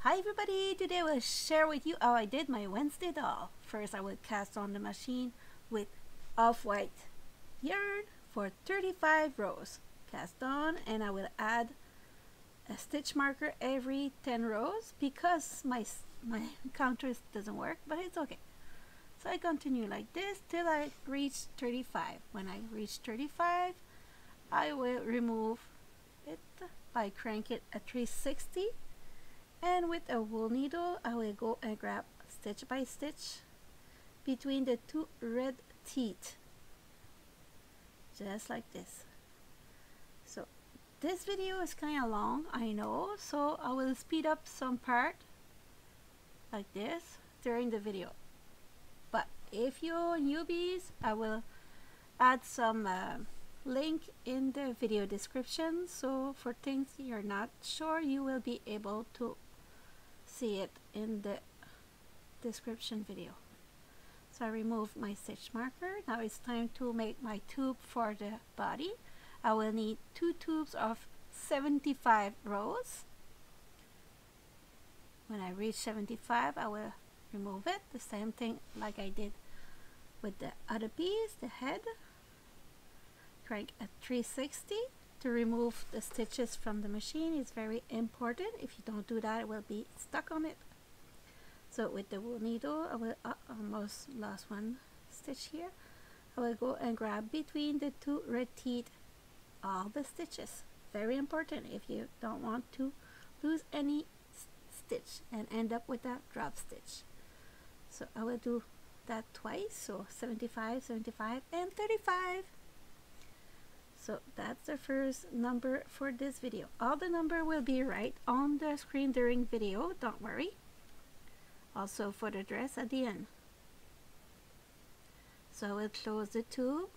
Hi everybody, today I will share with you how I did my Wednesday doll. First I will cast on the machine with off-white yarn for 35 rows. Cast on, and I will add a stitch marker every 10 rows because my counter doesn't work, but it's okay. So I continue like this till I reach 35. When I reach 35, I will remove it by crank it at 360. And with a wool needle, I will go and grab stitch by stitch between the two red teeth, just like this. So this video is kind of long, I know, so I will speed up some part like this during the video. But if you're newbies, I will add some link in the video description, so for things you're not sure, you will be able to see it in the description video. So I remove my stitch marker. Now it's time to make my tube for the body. I will need 2 tubes of 75 rows. When I reach 75, I will remove it. The same thing like I did with the other piece, the head. Crank at 360 to remove the stitches from the machine is very important. If you don't do that, it will be stuck on it. So with the wool needle, I will almost lost one stitch here. I will go and grab between the two red teeth all the stitches. Very important if you don't want to lose any stitch and end up with a drop stitch. So I will do that twice, so 75, 75, and 35. So that's the first number for this video. All the number will be right on the screen during video, don't worry. Also for the dress at the end. So I will close the tube,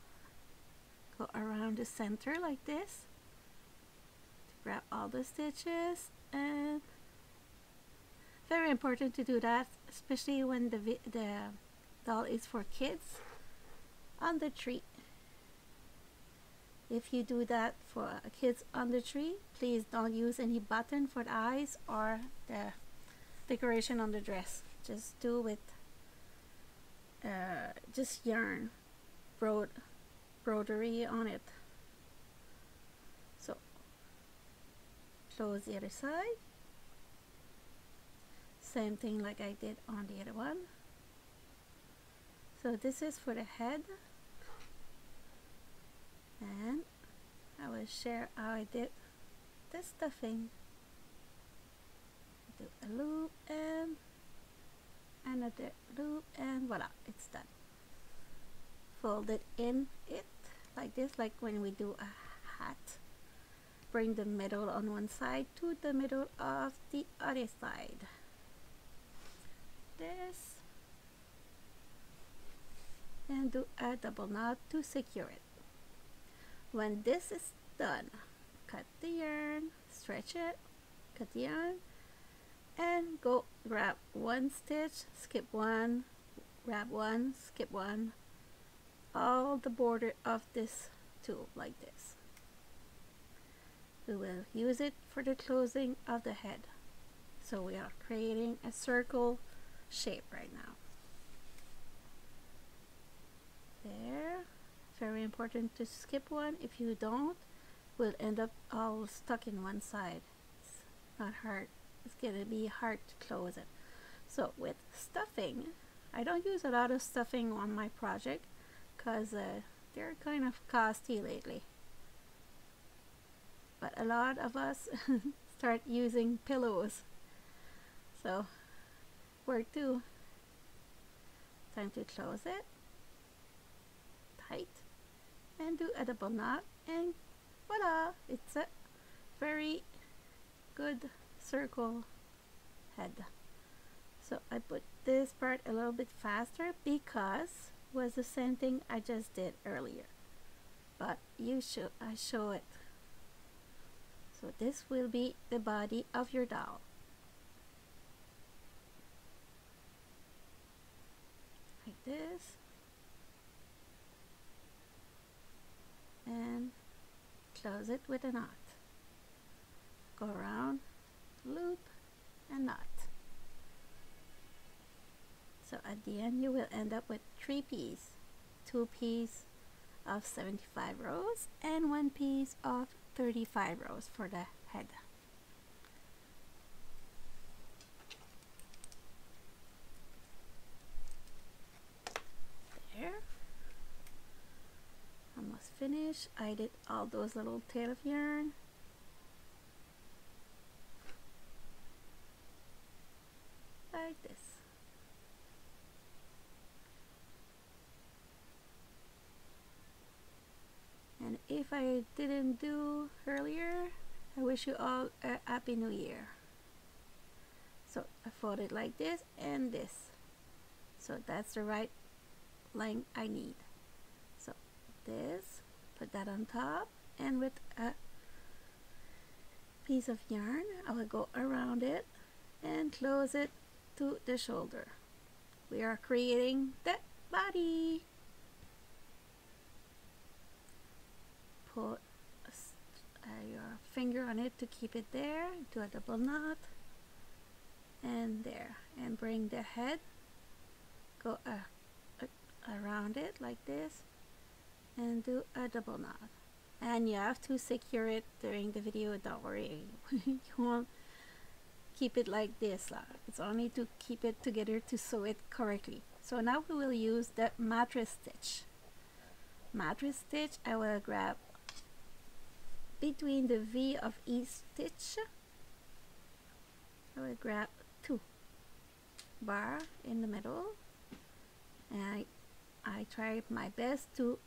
go around the center like this, grab all the stitches, and very important to do that, especially when the doll is for kids on the tree. If you do that for kids on the tree, please don't use any button for the eyes or the decoration on the dress. Just do with just yarn broderie on it. So close the other side. Same thing like I did on the other one. So this is for the head. And I will share how I did the stuffing. Do a loop and another loop, and voila, it's done. Fold it in it like this, like when we do a hat. Bring the middle on one side to the middle of the other side. This. And do a double knot to secure it. When this is done, cut the yarn, stretch it, cut the yarn, and go grab one stitch, skip one, grab one, skip one, all the border of this tube like this. We will use it for the closing of the head. So we are creating a circle shape right now. There. Very important to skip one. If you don't, we'll end up all stuck in one side. It's not hard. It's gonna be hard to close it. So with stuffing, I don't use a lot of stuffing on my project because they're kind of costly lately. But a lot of us start using pillows. So work too. Time to close it. Tight. And do a double knot, and voila, it's a very good circle head. So I put this part a little bit faster because it was the same thing I just did earlier, but I show it. So this will be the body of your doll. Like this. And close it with a knot. Go around, loop, and knot. at the end you will end up with 3 pieces, 2 pieces of 75 rows and 1 piece of 35 rows for the head. There, almost finished. I did all those little tail of yarn. Like this. And if I didn't do earlier, I wish you all a happy new year. So I fold it like this and this. So that's the right length I need. So this, put that on top, and with a piece of yarn, I will go around it and close it to the shoulder. We are creating the body. Put your finger on it to keep it there, do a double knot, and there, and bring the head, go around it like this, and do a double knot. And you have to secure it during the video, don't worry. You won't keep it like this. It's only to keep it together to sew it correctly. So now we will use the matress stitch. Matress stitch, I will grab between the V of each stitch, I will grab 2 bar in the middle, and I try my best to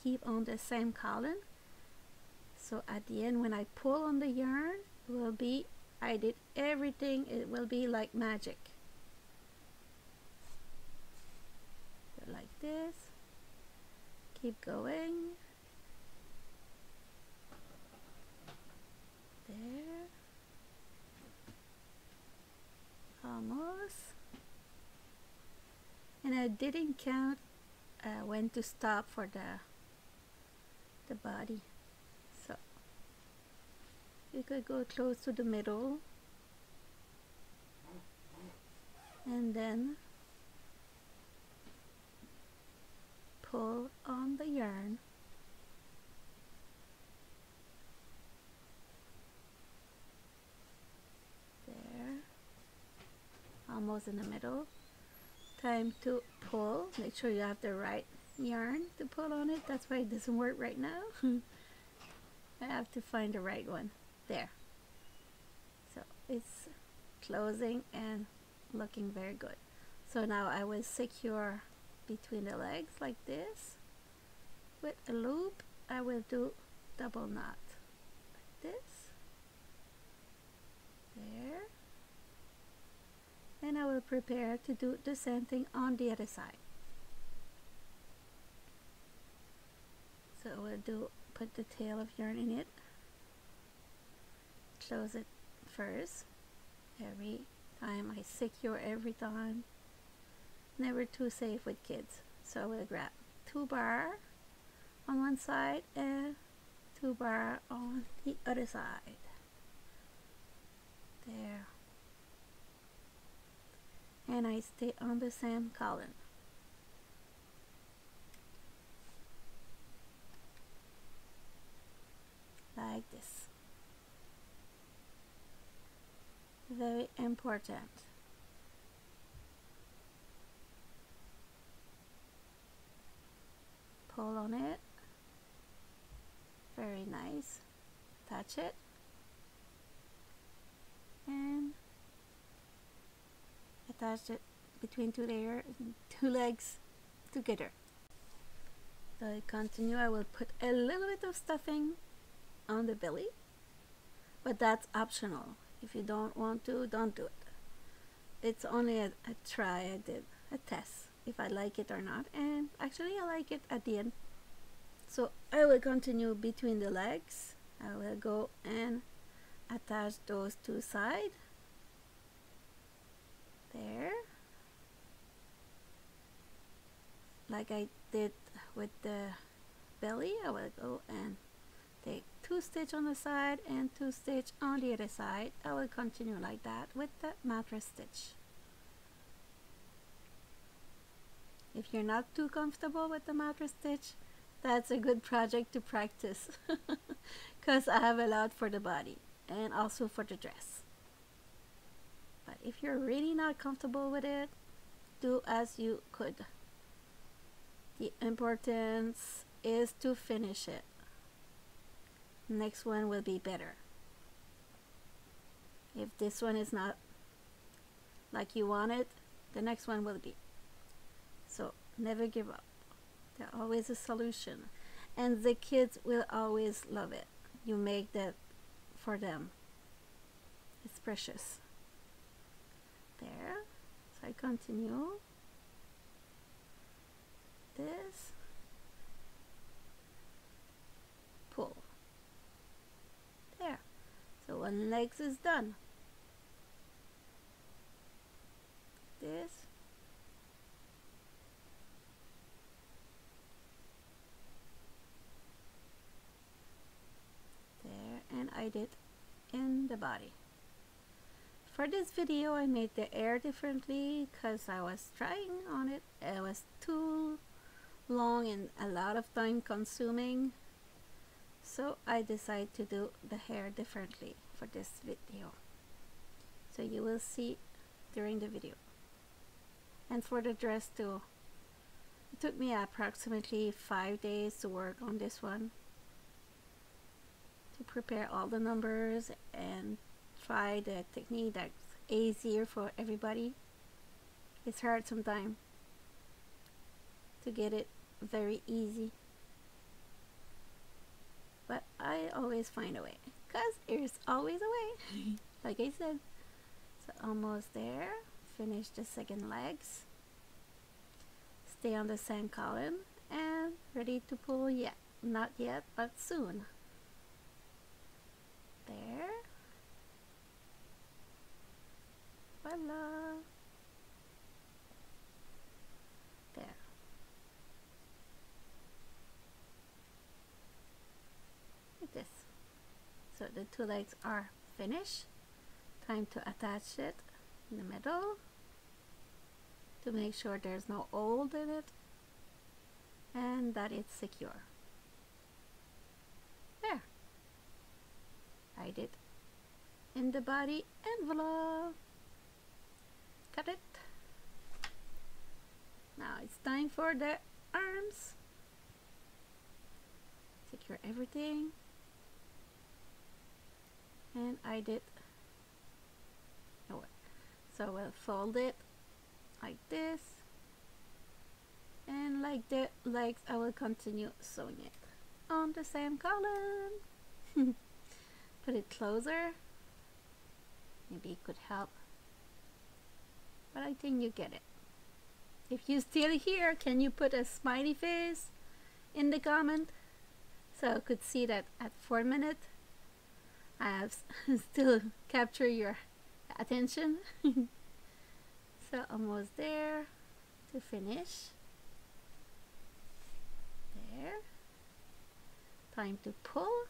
keep on the same column. So at the end, when I pull on the yarn, it will be, I did everything, it will be like magic. So like this, keep going. There, almost. And I didn't count when to stop for the body. So you could go close to the middle and then pull on the yarn. Almost in the middle. Time to pull. Make sure you have the right yarn to pull on it. That's why it doesn't work right now. I have to find the right one. There. So it's closing and looking very good. So now I will secure between the legs like this. With a loop, I will do double knot like this. There. And I will prepare to do the same thing on the other side. So I will put the tail of yarn in it, close it first, every time I secure every time, never too safe with kids. So I will grab 2 bar on one side and 2 bar on the other side. There. And I stay on the same column. Like this. Very important. Pull on it. Very nice. Touch it. And attach it between two legs together. So I continue. I will put a little bit of stuffing on the belly, but that's optional. If you don't want to, don't do it. It's only a try. I did a test if I like it or not, and actually I like it at the end. So I will continue between the legs. I will go and attach those 2 sides. There, like I did with the belly, I will go and take 2 stitches on the side and 2 stitches on the other side. I will continue like that with the matress stitch. If you're not too comfortable with the mattress stitch, that's a good project to practice because I have a lot for the body and also for the dress. But if you're really not comfortable with it, do as you could. The importance is to finish it. Next one will be better. If this one is not like you want it, the next one will be. So never give up. There's always a solution. And the kids will always love it. You make that for them. It's precious. There. So I continue. This. Pull. There. So one leg is done. This. There, and I did in the body. For this video I made the hair differently because I was trying on it. It was too long and a lot of time consuming. So I decided to do the hair differently for this video. So you will see during the video. And for the dress too. It took me approximately 5 days to work on this one. To prepare all the numbers and try the technique that's easier for everybody. It's hard sometimes to get it very easy. But I always find a way. Because there's always a way. Like I said. So almost there. Finish the second legs. Stay on the same column. And ready to pull yet. Not yet, but soon. There. Voila. There. Like this. So the two legs are finished. Time to attach it in the middle to make sure there's no hole in it and that it's secure. There. I did in the body and voila. Cut it. Now it's time for the arms. Secure everything. And I did. So we'll fold it like this. And like the legs, I will continue sewing it on the same column. Put it closer. Maybe it could help. But I think you get it. If you're still here, can you put a smiley face in the comment? So I could see that at 4 minutes, I have still captured your attention. So almost there to finish. There. Time to pull.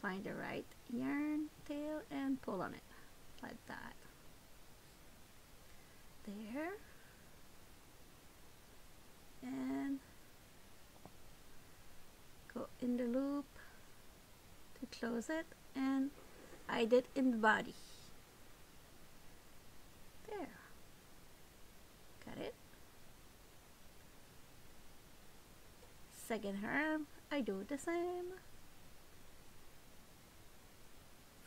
Find the right yarn tail and pull on it like that. There. And go in the loop to close it, and I did in the body. There. Got it. Second arm, I do the same.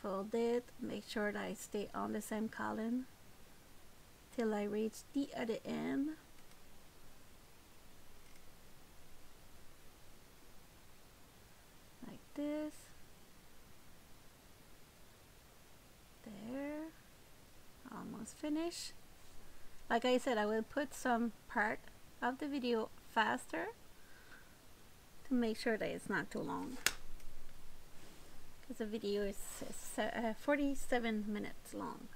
Fold it, make sure that I stay on the same column till I reach the other end. Like this. There. Almost finished. Like I said, I will put some part of the video faster to make sure that it's not too long. Because the video is 47 minutes long.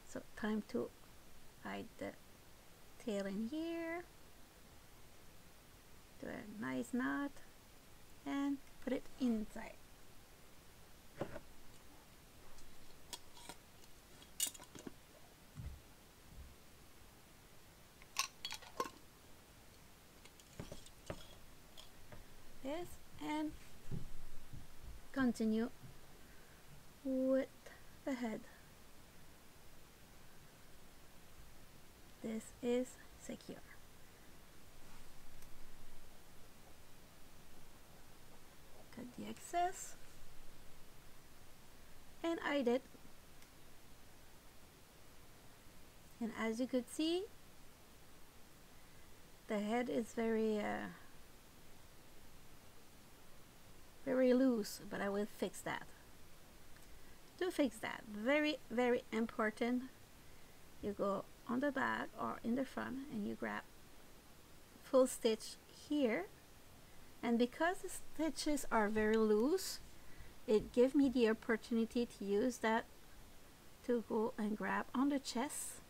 So time to hide the tail in here. Do a nice knot and put it inside. continue with the head. This is secure. Cut the excess, and I did. And as you could see, the head is very loose, but I will fix that. To fix that, very important, you go on the back or in the front and you grab full stitch here, and because the stitches are very loose, it gives me the opportunity to use that to go and grab on the chest,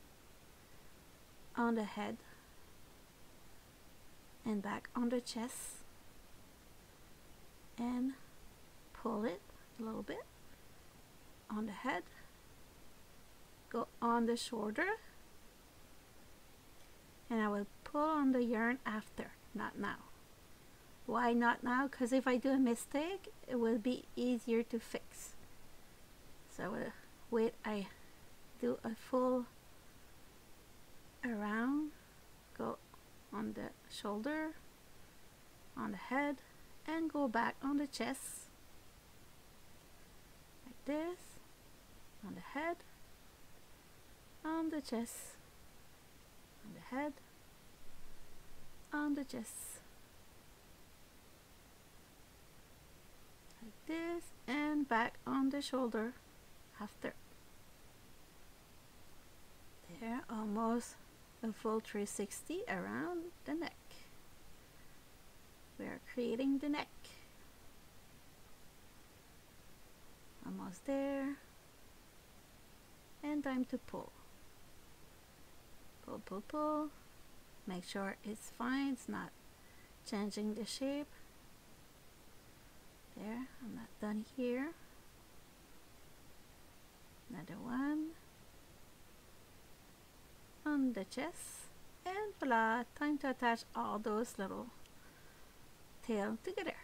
on the head, and back on the chest, and pull it a little bit on the head, go on the shoulder, and I will pull on the yarn after, not now. Why not now? Because if I do a mistake, it will be easier to fix. So I will wait, I do a full around, go on the shoulder, on the head, and go back on the chest like this, on the head, on the chest, on the head, on the chest like this, and back on the shoulder after. There, almost a full 360 around the neck. We are creating the neck. Almost there. And time to pull. Pull, pull, pull. Make sure it's fine, it's not changing the shape. There, I'm not done here. Another one. On the chest. And voila, time to attach all those little tail together.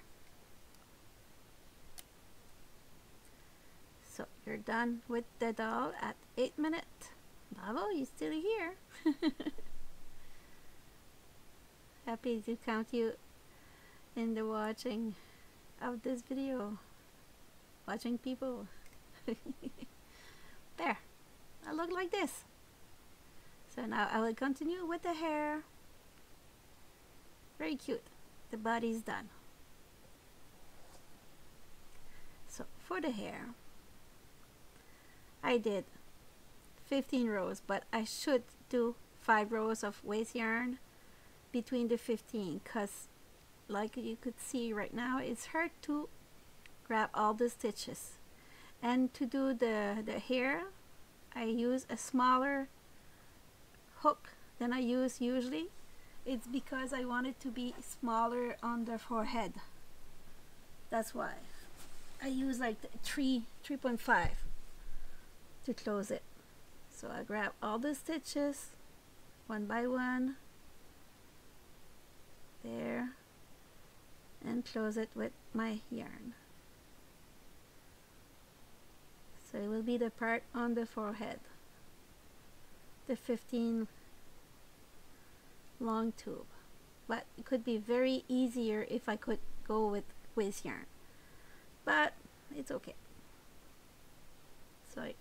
So you're done with the doll at 8 minutes. Bravo, you're still here. Happy to count you in the watching of this video. Watching people. There, I look like this. So now I will continue with the hair. Very cute. The body's done. So for the hair, I did 15 rows, but I should do 5 rows of waste yarn between the 15, because like you could see right now, it's hard to grab all the stitches. And to do the hair, I use a smaller hook than I use usually. It's because I want it to be smaller on the forehead. That's why I use like 3.5 to close it. So I grab all the stitches one by one there and close it with my yarn. So it will be the part on the forehead, the 15 long tube. But it could be very easier if I could go with waste yarn, but it's okay. So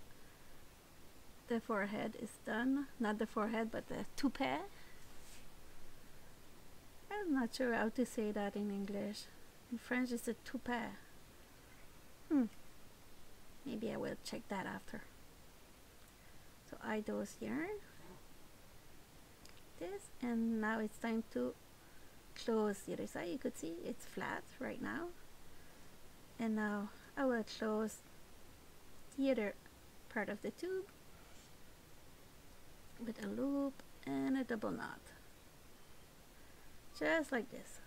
the forehead is done. Not the forehead, but the toupee. I'm not sure how to say that in English. In French it's a toupee. Maybe I will check that after. So I dose yarn this, and now it's time to close the other side. You could see it's flat right now, and now I will close the other part of the tube with a loop and a double knot, just like this.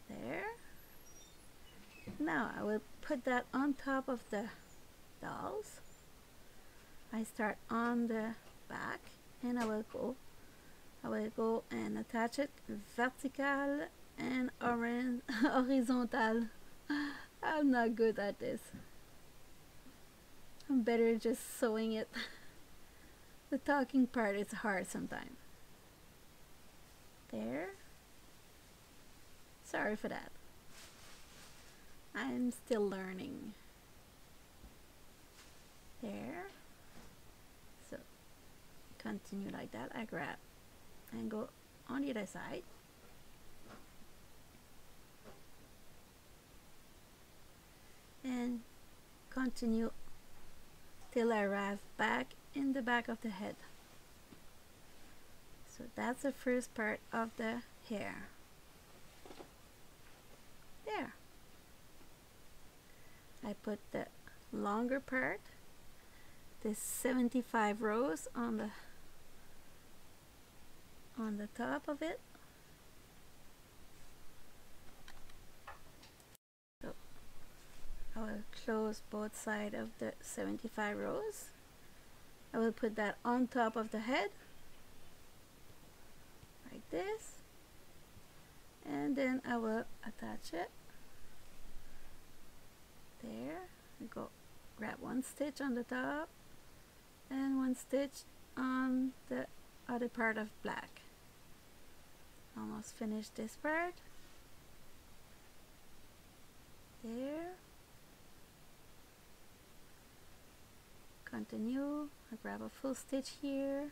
There. Now I will put that on top of the dolls. I start on the back, and I will go and attach it vertical and horizontal. I'm not good at this. I'm better just sewing it. The talking part is hard sometimes. There. Sorry for that. I'm still learning. There. So continue like that. I grab and go on the other side. And continue till I arrive back in the back of the head. So that's the first part of the hair. There. I put the longer part, the 75 rows on the top of it. So I will close both sides of the 75 rows. I will put that on top of the head like this, and then I will attach it there. I go grab one stitch on the top and one stitch on the other part of black. Almost finished this part. There. Continue. I grab a full stitch here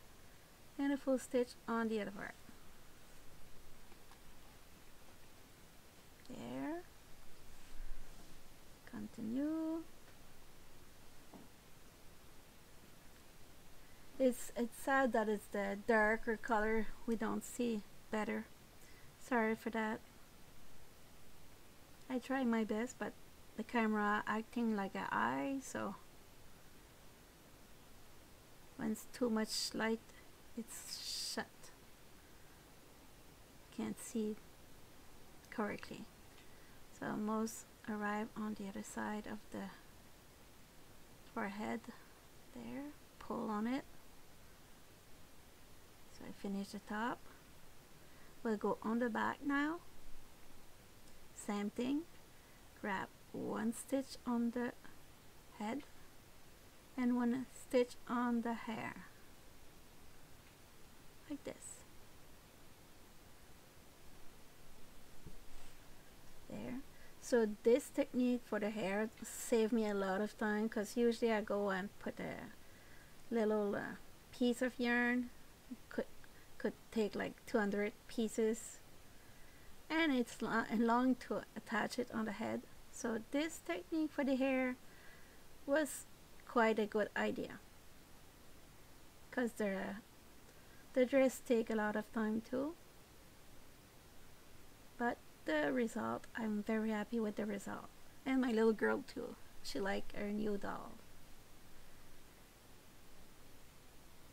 and a full stitch on the other part. There. Continue. It's sad that it's the darker color we don't see better. Sorry for that. I try my best, but the camera acting like an eye, so when it's too much light, it's shut. Can't see correctly. So most arrive on the other side of the forehead. There, pull on it. So I finish the top. We'll go on the back now. Same thing. Grab one stitch on the head and one stitch on the hair, like this. There. So this technique for the hair saved me a lot of time, because usually I go and put a little piece of yarn. Could take like 200 pieces, and it's long to attach it on the head. So this technique for the hair was quite a good idea, because the dress take a lot of time too, but the result, I'm very happy with the result. And my little girl too, she liked her new doll.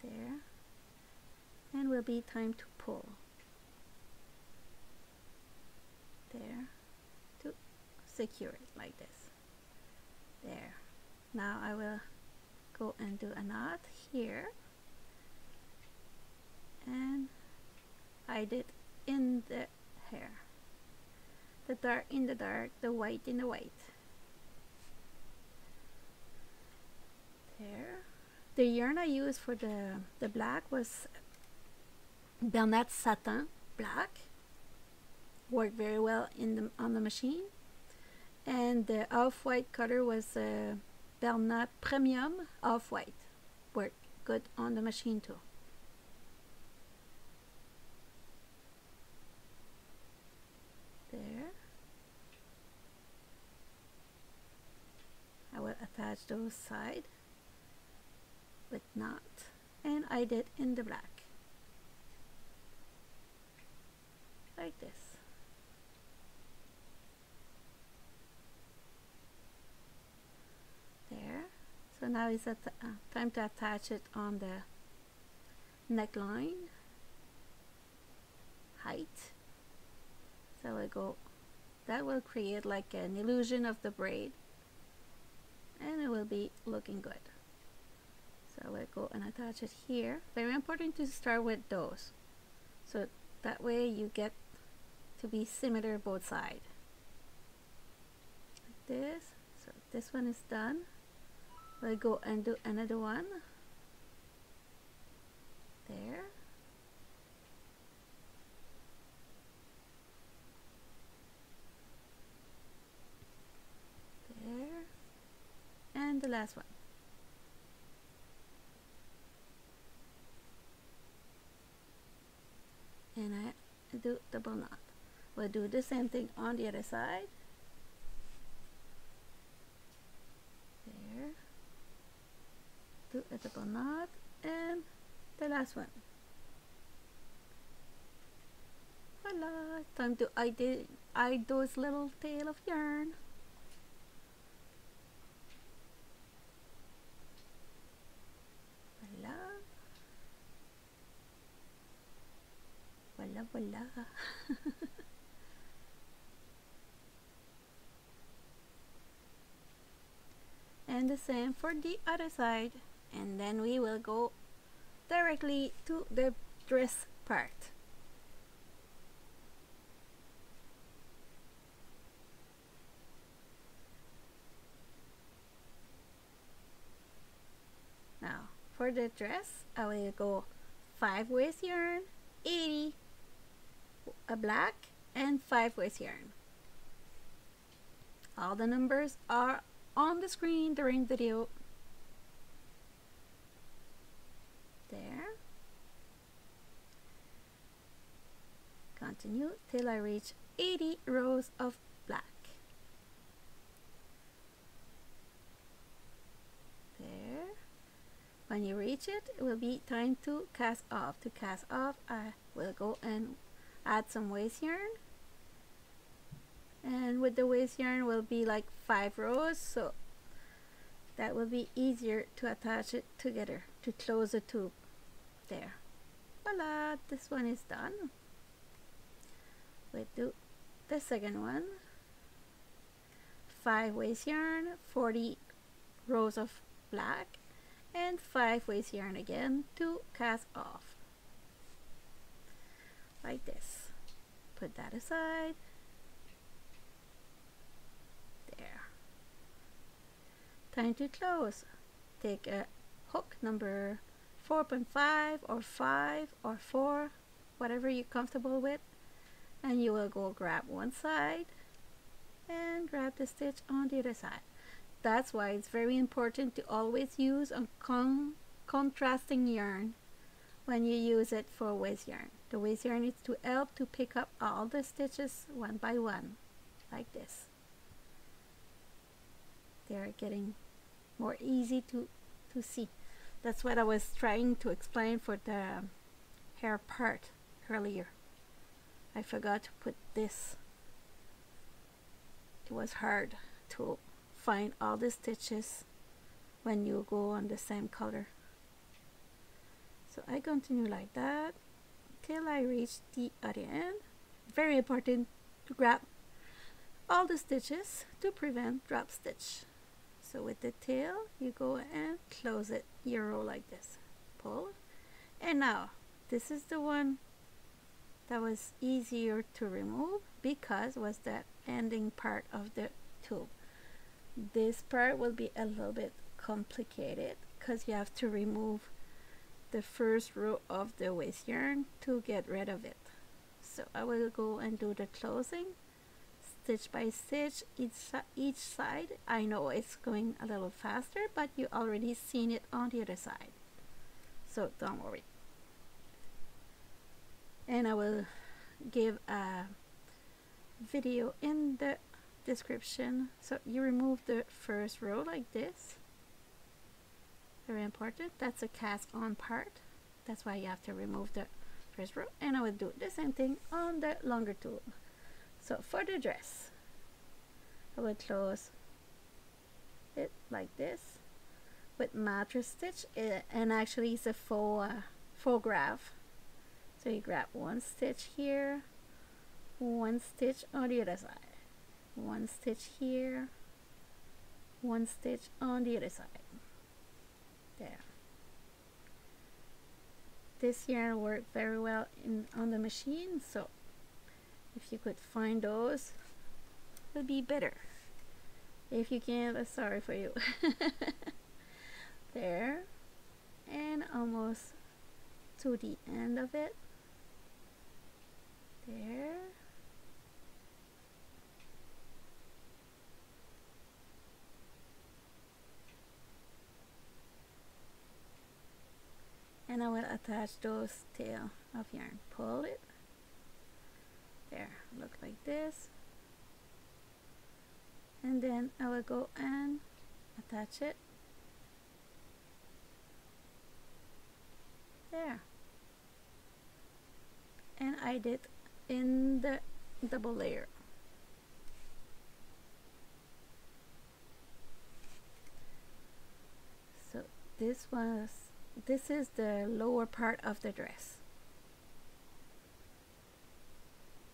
There. And will be time to pull. There. To secure it like this. There. Now I will go and do a knot here. And hide it in the hair. The dark in the dark, the white in the white. There. The yarn I used for the black was Bernat Satin Black. Worked very well on the machine. And the off-white color was Bernat Premium Off-White. Worked good on the machine too. There. I will attach those sides with knot, and I did in the black. Like this. There. So now is time to attach it on the neckline height. So I go, that will create like an illusion of the braid, and it will be looking good. So I will go and attach it here. Very important to start with those, so that way you get to be similar both sides. Like this. So this one is done. We'll go and do another one there. There. And the last one. And I do double knot. We'll do the same thing on the other side. There. Do a double knot and the last one. Voila! Time to hide those little tail of yarn. Voila! Voila, voila! And the same for the other side, and then we will go directly to the dress part. Now for the dress, I will go 5 waist yarn, 80 a black, and 5 waist yarn. All the numbers are on the screen during video. There. Continue till I reach 80 rows of black. There. When you reach it, it will be time to cast off. To cast off, I will go and add some waist yarn. And with the waist yarn will be like 5 rows, so that will be easier to attach it together to close the tube. There. Voila, this one is done. We'll do the second one. 5 waist yarn, 40 rows of black, and 5 waist yarn again to cast off. Like this. Put that aside. Time to close. Take a hook number 4.5 or 5 or 4, whatever you're comfortable with, and you will go grab one side and grab the stitch on the other side. That's why it's very important to always use a contrasting yarn when you use it for waist yarn. The waist yarn is to help to pick up all the stitches one by one, like this. They're getting more easy to see. That's what I was trying to explain for the hair part earlier. I forgot to put this. It was hard to find all the stitches when you go on the same color. So I continue like that till I reach the other end. Very important to grab all the stitches to prevent drop stitch. So with the tail, you go and close it, your row like this. Pull. And now, this is the one that was easier to remove because it was the ending part of the tube. This part will be a little bit complicated because you have to remove the first row of the waist yarn to get rid of it. So I will go and do the closing. Stitch by stitch each side. I know it's going a little faster, but you already seen it on the other side, so don't worry. And I will give a video in the description. So you remove the first row like this. Very important. That's a cast on part. That's why you have to remove the first row. And I will do the same thing on the longer tube. So for the dress, I will close it like this with matress stitch, and actually it's a faux graph. So you grab one stitch here, one stitch on the other side, one stitch here, one stitch on the other side. There. This yarn worked very well on the machine, so if you could find those, it would be better. If you can't, I'm sorry for you. There, and almost to the end of it. There. And I will attach those tail of yarn. Pull it. There, look like this. And then I will go and attach it. There. And I did in the double layer. So this is the lower part of the dress.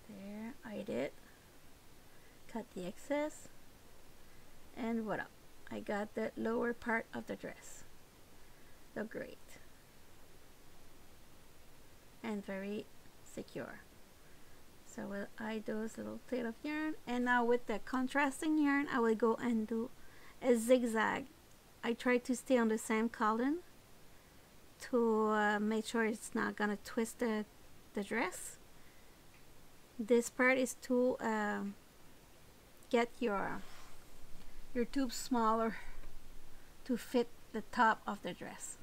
There, I did. Cut the excess. And voila, I got the lower part of the dress. Look great. And very secure. So I will add those little tail of yarn, and now with the contrasting yarn I will go and do a zigzag. I try to stay on the same column to make sure it's not gonna twist the dress. This part is to get your tube smaller to fit the top of the dress.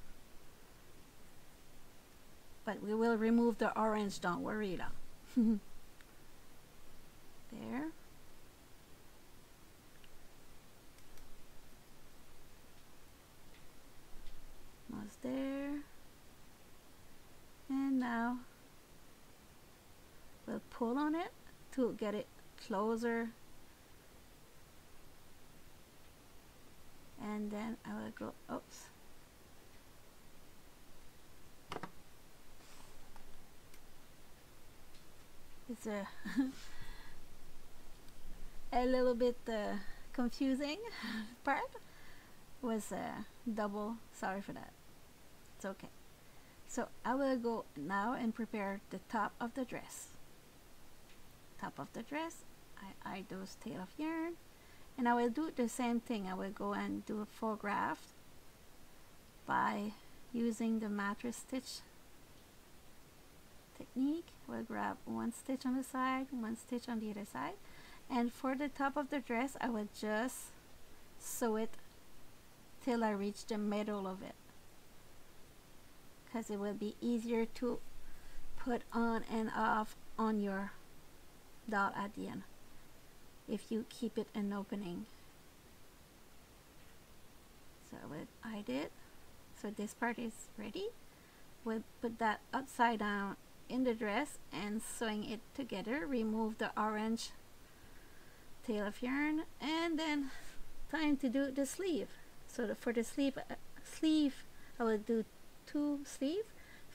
But we will remove the orange, don't worry now. There. Almost there. And now we'll pull on it to get it closer. And then I will go, oops. It's a little bit confusing part. Was double, sorry for that. It's okay. So I will go now and prepare the top of the dress. Top of the dress, I add those tail of yarn, and I will do the same thing. I will go and do a foregraph by using the matress stitch technique. We'll grab one stitch on the side, one stitch on the other side, and for the top of the dress I will just sew it till I reach the middle of it, because it will be easier to put on and off on your doll at the end if you keep it an opening. So I did. So this part is ready. We'll put that upside down in the dress and sewing it together. Remove the orange tail of yarn, and then time to do the sleeve. So for the sleeve I will do 2 sleeve,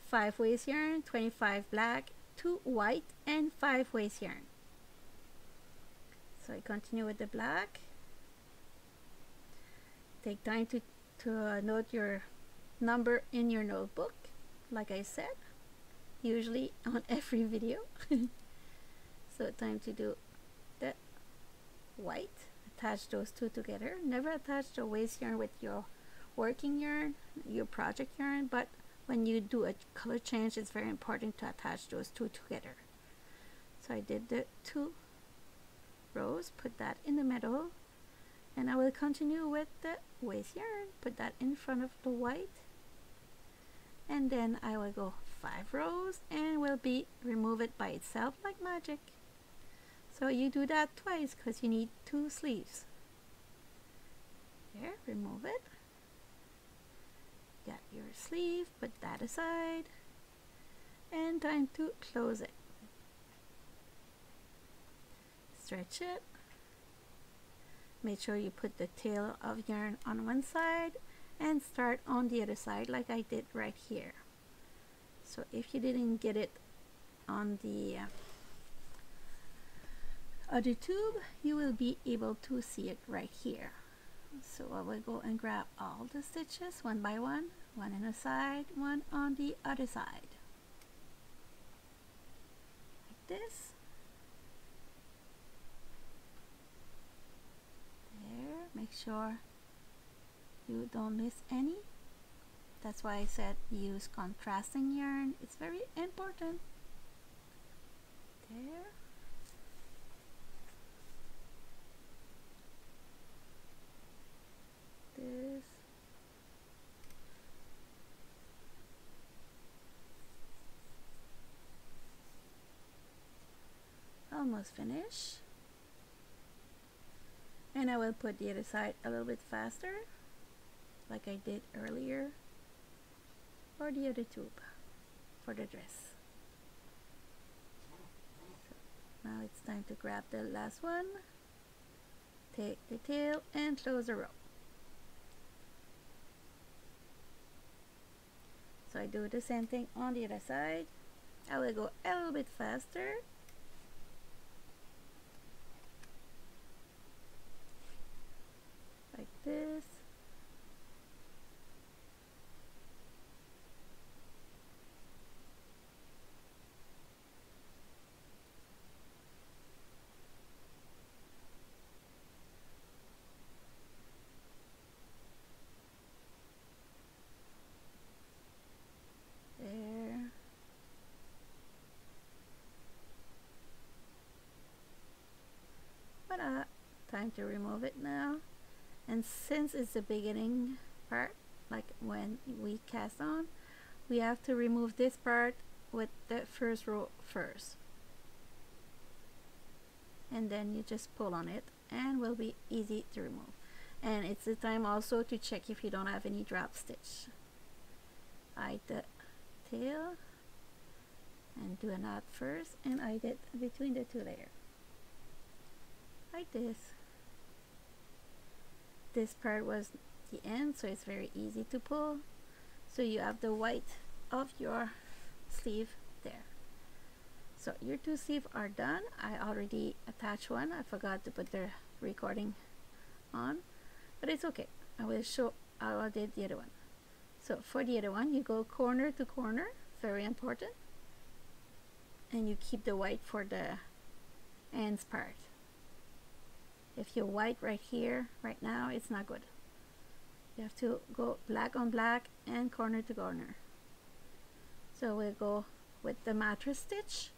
5 waste yarn, 25 black, 2 white, and 5 waste yarn. So I continue with the black. Take time to note your number in your notebook, like I said, usually on every video. So time to do the white. Attach those two together. Never attach the waste yarn with your working yarn, your project yarn, but when you do a color change, it's very important to attach those two together. So I did the 2 rows, put that in the middle, and I will continue with the waste yarn, put that in front of the white, and then I will go 5 rows and will be remove it by itself like magic. So you do that twice because you need 2 sleeves. Here, remove it. Got your sleeve, put that aside, and time to close it. Stretch it. Make sure you put the tail of yarn on one side and start on the other side like I did right here. So if you didn't get it on the other tube, you will be able to see it right here. So I will go and grab all the stitches one by one on the side, one on the other side, like this. There, make sure you don't miss any. That's why I said use contrasting yarn. It's very important. There. This. Almost finished. And I will put the other side a little bit faster, like I did earlier, or the other tube for the dress. So now it's time to grab the last one, take the tail and close the row. So I do the same thing on the other side. I will go a little bit faster. Like this. There. Voila. Time to remove it now. And since it's the beginning part, like when we cast on, we have to remove this part with the first row first. And then you just pull on it and will be easy to remove. And it's the time also to check if you don't have any drop stitch. Hide the tail and do a knot first and hide it between the two layers. Like this. This part was the end, so it's very easy to pull. So you have the white of your sleeve there. So your two sleeves are done. I already attached one. I forgot to put the recording on, but it's okay. I will show how I did the other one. So for the other one, you go corner to corner, very important, and you keep the white for the ends part. If you're white right here, right now, it's not good. You have to go black on black and corner to corner. So we'll go with the matress stitch.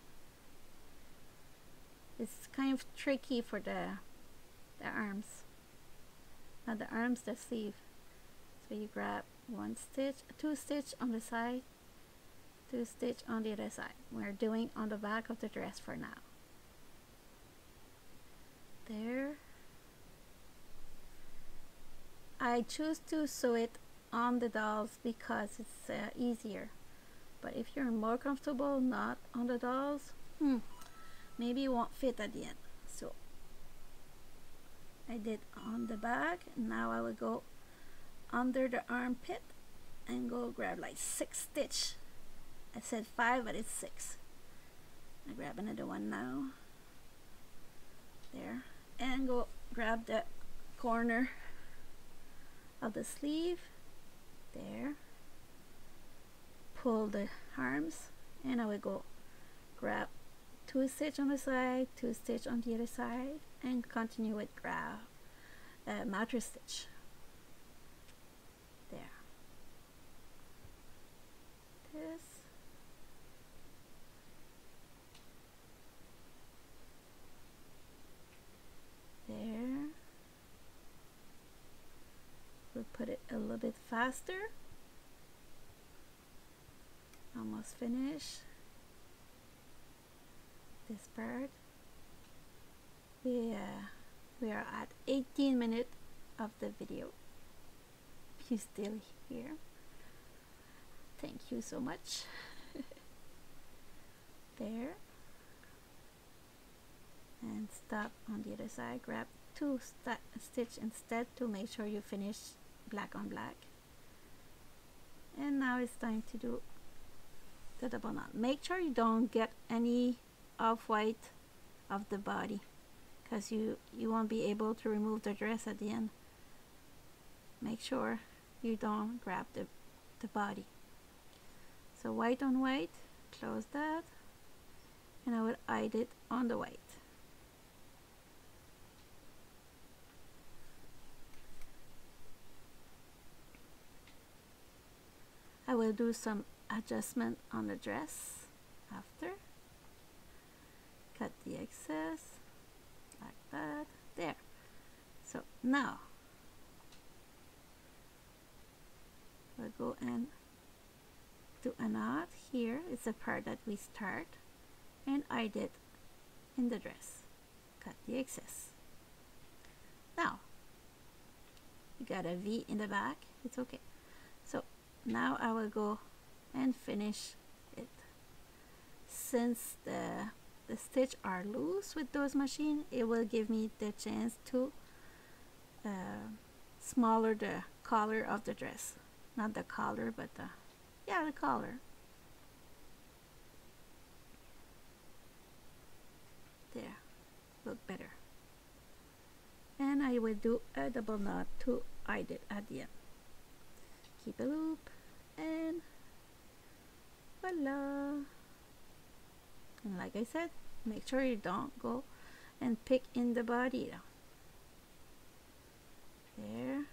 It's kind of tricky for the arms. Not the arms, the sleeve. So you grab one stitch, two stitch on the side, two stitch on the other side. We're doing on the back of the dress for now. There. I choose to sew it on the dolls because it's easier, but if you're more comfortable not on the dolls, maybe it won't fit at the end. So I did on the back. Now I will go under the armpit and go grab like 6 stitch. I said 5, but it's 6. I grab another one now. There. And go grab the corner of the sleeve. There. Pull the arms. And I will go grab 2 stitch on the side, 2 stitch on the other side, and continue with grab matress stitch. There. This. There. We'll put it a little bit faster. Almost finished. This part. We are at 18 minutes of the video. If you're still here, thank you so much. There. And stop on the other side. Grab 2 stitch instead to make sure you finish black on black. And now it's time to do the double knot. Make sure you don't get any off-white of the body, because you won't be able to remove the dress at the end. Make sure you don't grab the body. So white on white, close that, and I will hide it on the white. I will do some adjustment on the dress after. Cut the excess like that. There. So now we'll go and do a knot here. It's the part that we start and I did in the dress. Cut the excess. Now you got a V in the back. It's okay. So now I will go and finish it. Since the stitch are loose with those machine, it will give me the chance to smaller the collar of the dress. Not the collar, but the collar. There, look better. And I will do a double knot to hide it at the end. Keep a loop and voila. And like I said, make sure you don't go and pick in the body. There.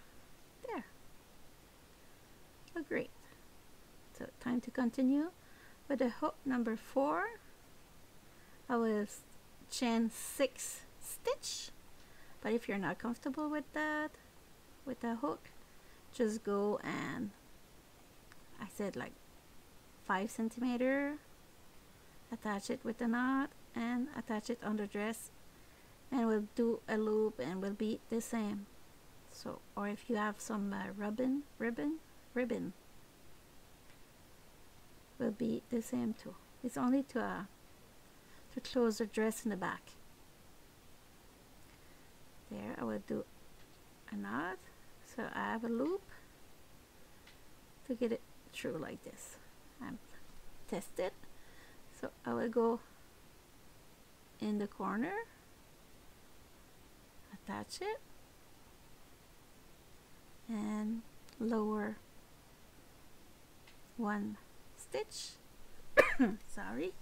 Oh, great. So time to continue with the hook number 4. I will chain 6 stitch, but if you're not comfortable with that, with the hook, just go and I said like 5 centimeter, attach it with the knot and attach it on the dress, and we'll do a loop and will be the same. So, or if you have some ribbon will be the same too. It's only to close the dress in the back. There, I will do a knot, so I have a loop to get it through like this. I'm tested, so I will go in the corner, attach it, and lower 1 stitch. Sorry.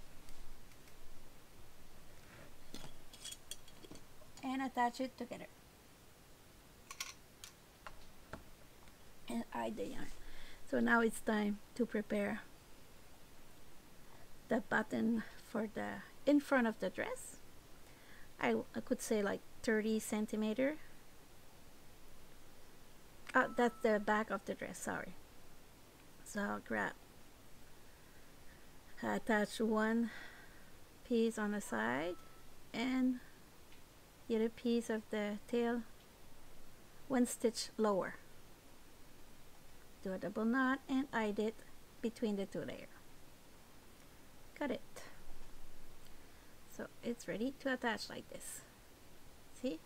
And attach it together. And hide the yarn. So now it's time to prepare the button for the in front of the dress. I could say like 30 centimeter. Oh, that's the back of the dress, sorry. So I'll grab, attach 1 piece on the side and the other piece of the tail 1 stitch lower. Do a double knot and hide it between the 2 layers. Cut it. So it's ready to attach like this. See?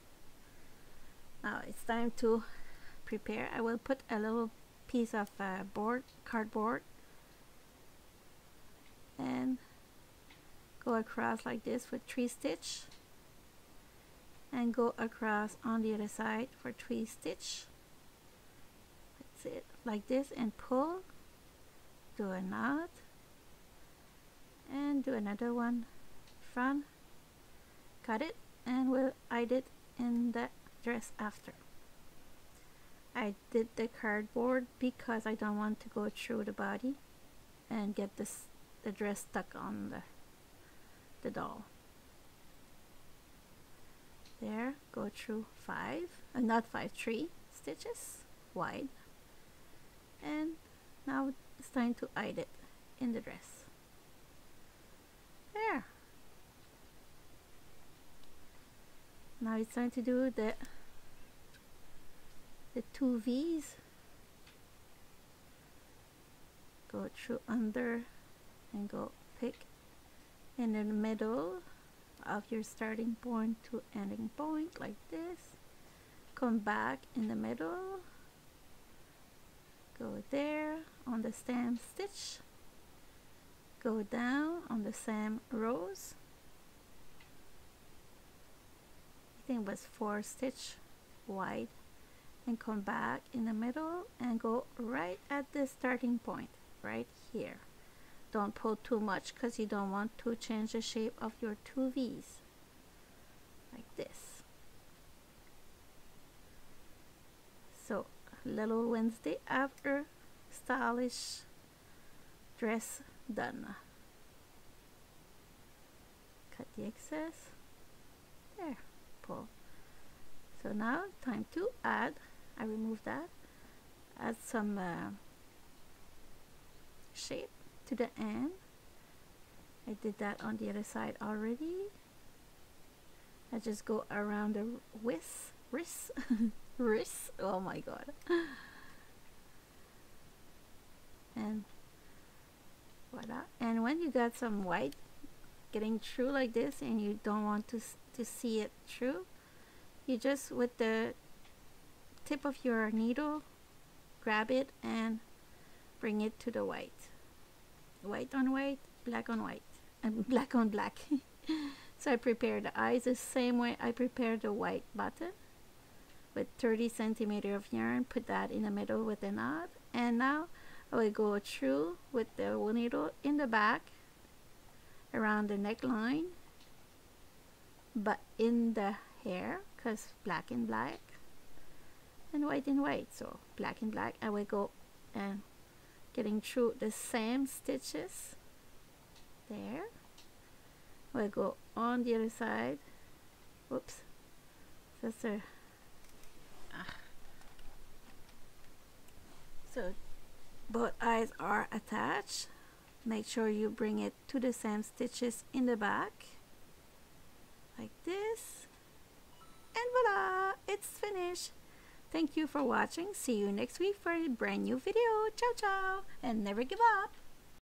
Now it's time to prepare. I will put a little piece of cardboard and go across like this with 3 stitch and go across on the other side for 3 stitch. That's it, like this, and pull, do a knot and do another one front, cut it, and we'll hide it in the dress after. I did the cardboard because I don't want to go through the body and get the dress stuck on the doll. There, go through 3 stitches wide, and now it's time to hide it in the dress. There. Now it's time to do the 2 V's. Go through under and go pick in the middle of your starting point to ending point like this. Come back in the middle, go there on the same stitch, go down on the same rows. I think it was 4 stitch wide, and come back in the middle and go right at the starting point right here. Don't pull too much because you don't want to change the shape of your 2 V's like this. So little Wednesday after stylish dress done. Cut the excess. There, pull. So now time to add. I remove that. Add some shape to the end. I did that on the other side already. I just go around the wrist. Oh my god. And voila. And when you got some white getting through like this and you don't want to see it through, you just with the tip of your needle grab it and bring it to the white. White on white, black on white, and black on black. So I prepare the eyes the same way I prepare the white button with 30 centimeters of yarn. Put that in the middle with a knot, and now I will go through with the needle in the back around the neckline, but in the hair, because black and black and white and white, so black and black. I will go and getting through the same stitches there. We'll go on the other side. Whoops, that's a so both eyes are attached. Make sure you bring it to the same stitches in the back like this, and voila, it's finished. Thank you for watching. See you next week for a brand new video. Ciao ciao, and never give up.